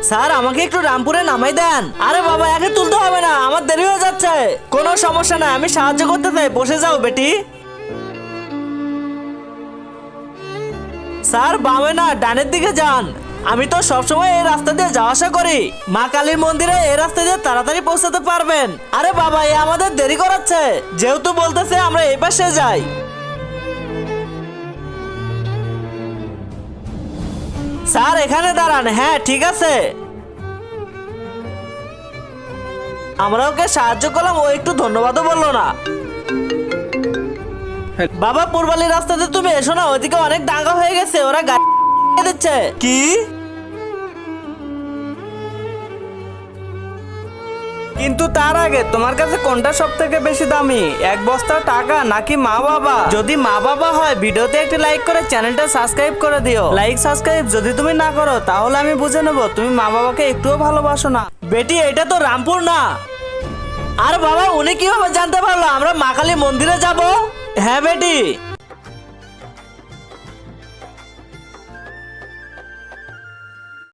Sir আমাকে একটু রামপুরে নামাই দেন। আরে বাবা একে তুলতে হবে না, আমার দেরি হয়ে যাচ্ছে। কোনো সমস্যা নাই, আমি সাহায্য করতে চাই, বসে যাও বেটি। স্যার বামে না, ডানের দিকে যান। আমি তো সবসময় এই রাস্তা দিয়ে যাওয়া আসা করি। মা কালীর মন্দিরে এই রাস্তা দিয়ে তাড়াতাড়ি পৌঁছাতে পারবেন। আরে বাবা এ আমাদের দেরি করাচ্ছে, যেহেতু বলতেছে আমরা এই পাশে যাই। স্যার এখানে দাঁড়ান। হ্যাঁ ঠিক আছে। আমরা ওকে সাহায্য করলাম, ও একটু ধন্যবাদও বললো না। বাবা পূর্বালি রাস্তাতে তুমি এসো না, ওইদিকে অনেক দাঙ্গা হয়ে গেছে, ওরা গাড়ি দিচ্ছে। কি? কিন্তু তার আগে তোমার কাছে কোনটা সব থেকে বেশি দামি, এক বস্তা টাকা নাকি মা বাবা? যদি মা বাবা হয় ভিডিওতে একটি লাইক করে চ্যানেলটা সাবস্ক্রাইব করে দিও। লাইক সাবস্ক্রাইব যদি তুমি না করো তাহলে আমি বুঝে নেব তুমি মা বাবাকে একটুও ভালোবাসো না। বেটি এটা তো রামপুর না। আর বাবা উনি কিভাবে জানতে পারলো আমরা মা কালী মন্দিরে যাব? হ্যাঁ বেটি